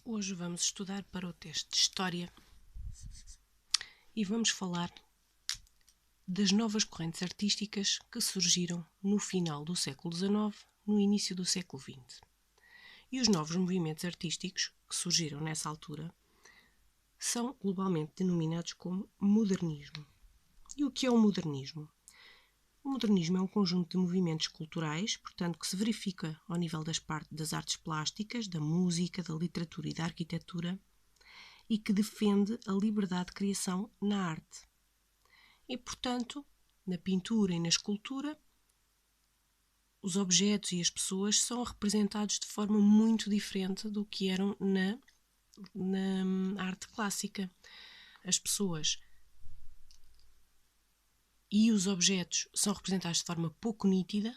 Hoje vamos estudar para o teste de História e vamos falar das novas correntes artísticas que surgiram no final do século XIX, no início do século XX. E os novos movimentos artísticos que surgiram nessa altura são globalmente denominados como modernismo. E o que é o modernismo? O modernismo é um conjunto de movimentos culturais, portanto, que se verifica ao nível das artes plásticas, da música, da literatura e da arquitetura, e que defende a liberdade de criação na arte. E, portanto, na pintura e na escultura, os objetos e as pessoas são representados de forma muito diferente do que eram na arte clássica. As pessoas e os objetos são representados de forma pouco nítida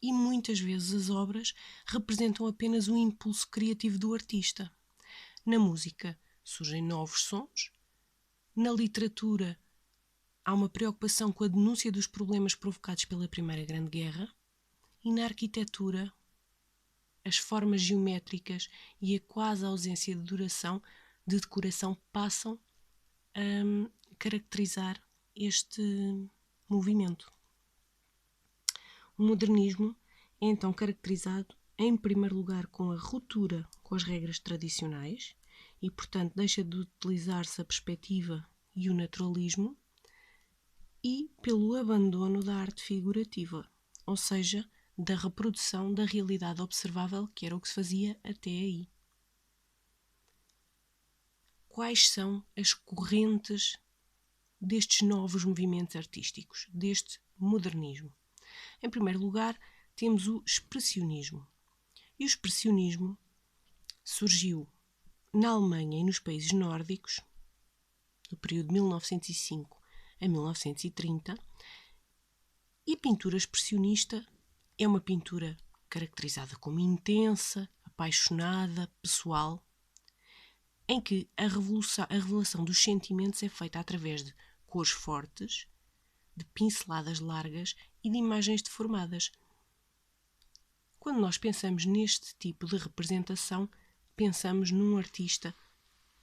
e muitas vezes as obras representam apenas o impulso criativo do artista. Na música surgem novos sons, na literatura há uma preocupação com a denúncia dos problemas provocados pela Primeira Grande Guerra e na arquitetura as formas geométricas e a quase ausência de decoração passam a caracterizar este movimento. O modernismo é então caracterizado em primeiro lugar com a ruptura com as regras tradicionais e, portanto, deixa de utilizar-se a perspectiva e o naturalismo e pelo abandono da arte figurativa, ou seja, da reprodução da realidade observável, que era o que se fazia até aí. Quais são as correntes destes novos movimentos artísticos, deste modernismo? Em primeiro lugar, temos o expressionismo. E o expressionismo surgiu na Alemanha e nos países nórdicos, no período de 1905 a 1930, e a pintura expressionista é uma pintura caracterizada como intensa, apaixonada, pessoal, em que a revelação dos sentimentos é feita através de cores fortes, de pinceladas largas e de imagens deformadas. Quando nós pensamos neste tipo de representação, pensamos num artista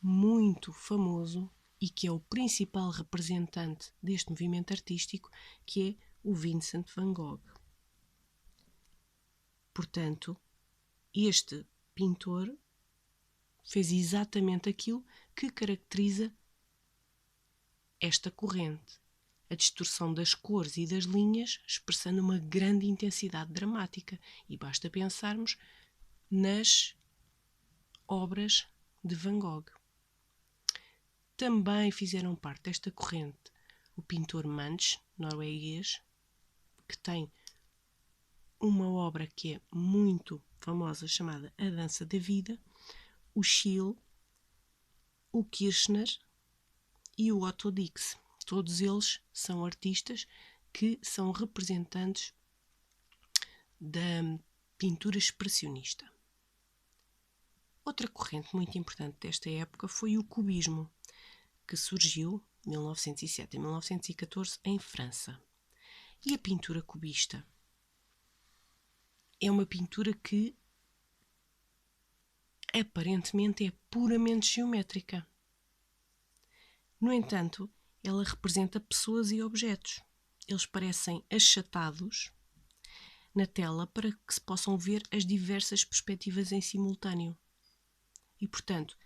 muito famoso e que é o principal representante deste movimento artístico, que é o Vincent van Gogh. Portanto, este pintor fez exatamente aquilo que caracteriza esta corrente, a distorção das cores e das linhas, expressando uma grande intensidade dramática. E basta pensarmos nas obras de Van Gogh. Também fizeram parte desta corrente o pintor Munch, norueguês, que tem uma obra que é muito famosa chamada A Dança da Vida, o Schiele, o Kirchner e o Otto Dix. Todos eles são artistas que são representantes da pintura expressionista. Outra corrente muito importante desta época foi o cubismo, que surgiu de 1907 a 1914 em França. E a pintura cubista é uma pintura que aparentemente é puramente geométrica. No entanto, ela representa pessoas e objetos. Eles parecem achatados na tela para que se possam ver as diversas perspectivas em simultâneo. E, portanto,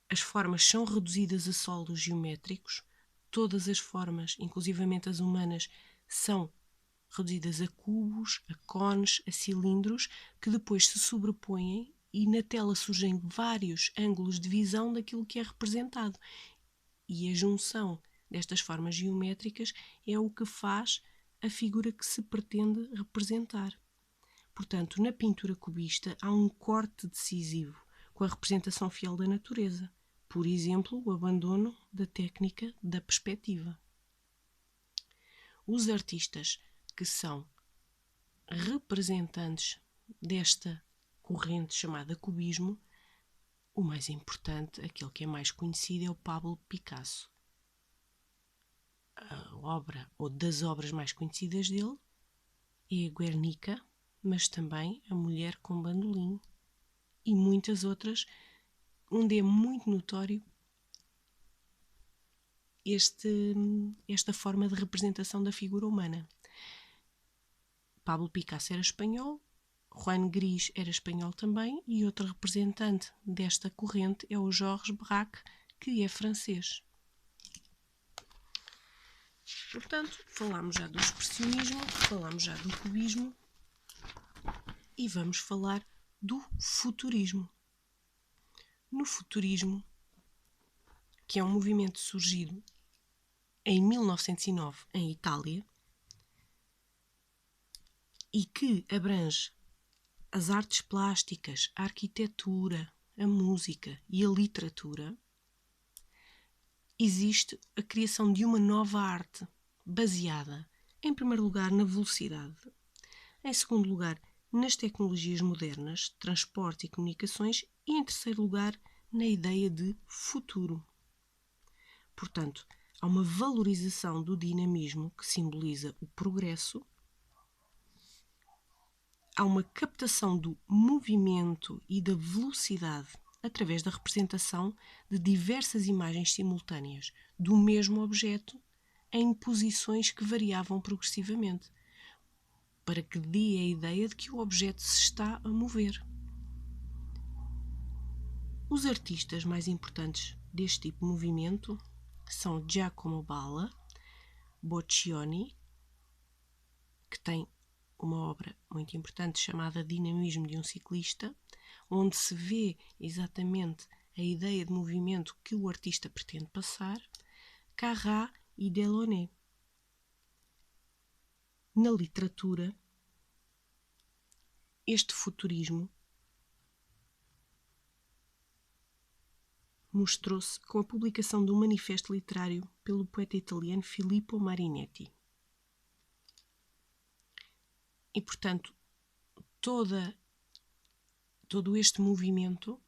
as formas são reduzidas a solos geométricos, todas as formas, inclusivamente as humanas, são reduzidas a cubos, a cones, a cilindros, que depois se sobrepõem e na tela surgem vários ângulos de visão daquilo que é representado. E a junção destas formas geométricas é o que faz a figura que se pretende representar. Portanto, na pintura cubista há um corte decisivo com a representação fiel da natureza. Por exemplo, o abandono da técnica da perspectiva. Os artistas que são representantes desta corrente chamada cubismo, o mais importante, aquele que é mais conhecido, é o Pablo Picasso. A obra, ou das obras mais conhecidas dele, é a Guernica, mas também A Mulher com Bandolim, e muitas outras, onde é muito notório esta forma de representação da figura humana. Pablo Picasso era espanhol, Juan Gris era espanhol também, e outro representante desta corrente é o Georges Braque, que é francês. Portanto, falámos já do expressionismo, falámos já do cubismo e vamos falar do futurismo. No futurismo, que é um movimento surgido em 1909 em Itália e que abrange as artes plásticas, a arquitetura, a música e a literatura, existe a criação de uma nova arte baseada, em primeiro lugar, na velocidade, em segundo lugar, nas tecnologias modernas, transporte e comunicações, e em terceiro lugar, na ideia de futuro. Portanto, há uma valorização do dinamismo que simboliza o progresso, há uma captação do movimento e da velocidade através da representação de diversas imagens simultâneas do mesmo objeto em posições que variavam progressivamente, para que dê a ideia de que o objeto se está a mover. Os artistas mais importantes deste tipo de movimento são Giacomo Balla, Boccioni, que tem uma obra muito importante chamada Dinamismo de um Ciclista, onde se vê exatamente a ideia de movimento que o artista pretende passar, Carrà e Delaunay. Na literatura, este futurismo mostrou-se com a publicação de um manifesto literário pelo poeta italiano Filippo Marinetti. E, portanto, todo este movimento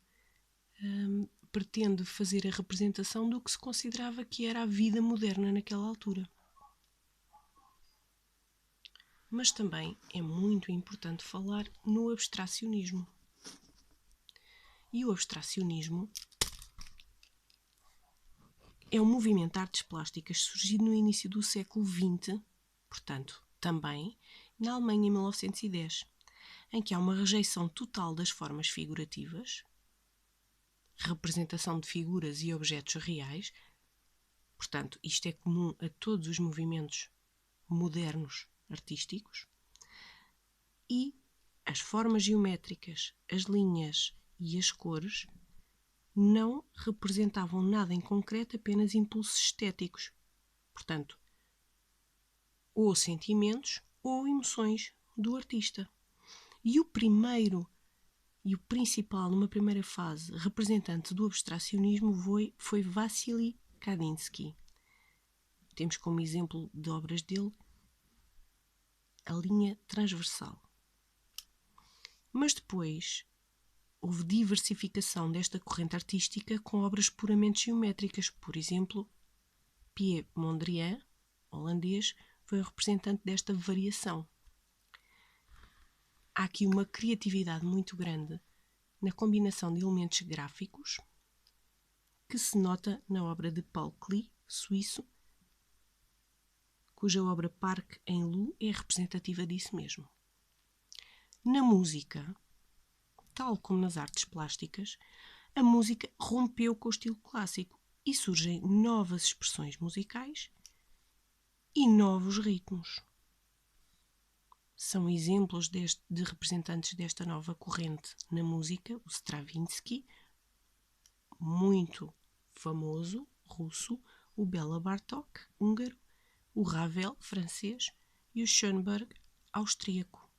pretende fazer a representação do que se considerava que era a vida moderna naquela altura. Mas também é muito importante falar no abstracionismo. E o abstracionismo é um movimento de artes plásticas surgido no início do século XX, portanto, também na Alemanha em 1910, em que há uma rejeição total das formas figurativas, representação de figuras e objetos reais. Portanto, isto é comum a todos os movimentos modernos artísticos, e as formas geométricas, as linhas e as cores não representavam nada em concreto, apenas impulsos estéticos. Portanto, ou sentimentos ou emoções do artista. E o primeiro e o principal, numa primeira fase, representante do abstracionismo foi Vassily Kandinsky. Temos como exemplo de obras dele a linha transversal. Mas depois houve diversificação desta corrente artística com obras puramente geométricas. Por exemplo, Piet Mondrian, holandês, foi o representante desta variação. Há aqui uma criatividade muito grande na combinação de elementos gráficos que se nota na obra de Paul Klee, suíço, cuja obra Parque em Lu é representativa disso mesmo. Na música, tal como nas artes plásticas, a música rompeu com o estilo clássico e surgem novas expressões musicais e novos ritmos. São exemplos de representantes desta nova corrente na música, o Stravinsky, muito famoso, russo, o Béla Bartók, húngaro, o Ravel, francês, e o Schoenberg, austríaco.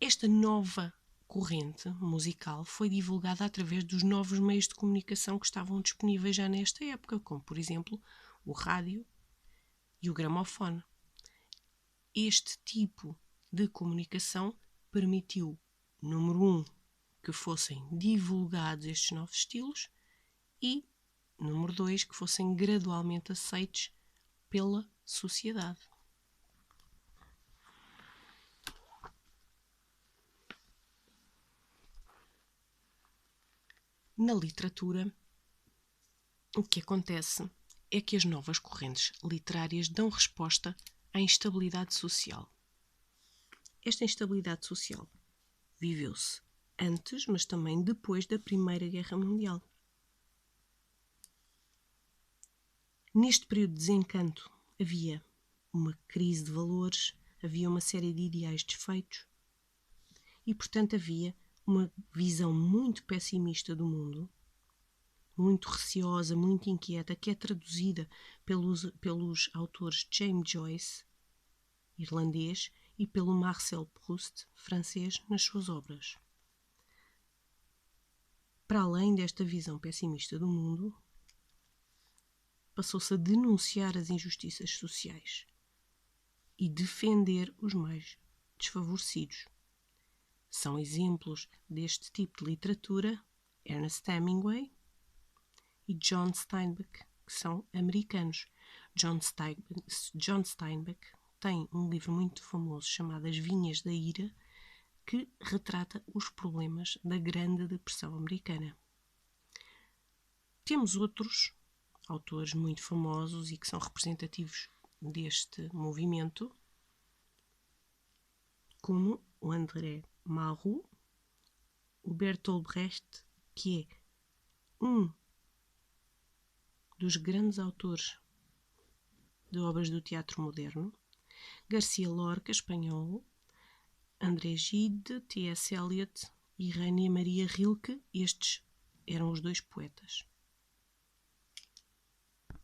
Esta nova corrente musical foi divulgada através dos novos meios de comunicação que estavam disponíveis já nesta época, como, por exemplo, o rádio e o gramofone. Este tipo de comunicação permitiu, número 1, que fossem divulgados estes novos estilos e, número 2, que fossem gradualmente aceitos pela sociedade. Na literatura, o que acontece é que as novas correntes literárias dão resposta à instabilidade social. Esta instabilidade social viveu-se antes, mas também depois da Primeira Guerra Mundial. Neste período de desencanto havia uma crise de valores, havia uma série de ideais desfeitos e, portanto, havia uma visão muito pessimista do mundo, muito receosa, muito inquieta, que é traduzida pelos autores James Joyce, irlandês, e pelo Marcel Proust, francês, nas suas obras. Para além desta visão pessimista do mundo, passou-se a denunciar as injustiças sociais e defender os mais desfavorecidos. São exemplos deste tipo de literatura Ernest Hemingway e John Steinbeck, que são americanos. John Steinbeck tem um livro muito famoso chamado As Vinhas da Ira, que retrata os problemas da Grande Depressão Americana. Temos outros autores muito famosos e que são representativos deste movimento, como o André Malraux, o Bertolt Brecht, que é um dos grandes autores de obras do teatro moderno, Garcia Lorca, espanhol, André Gide, T.S. Eliot e Rainer Maria Rilke, estes eram os dois poetas.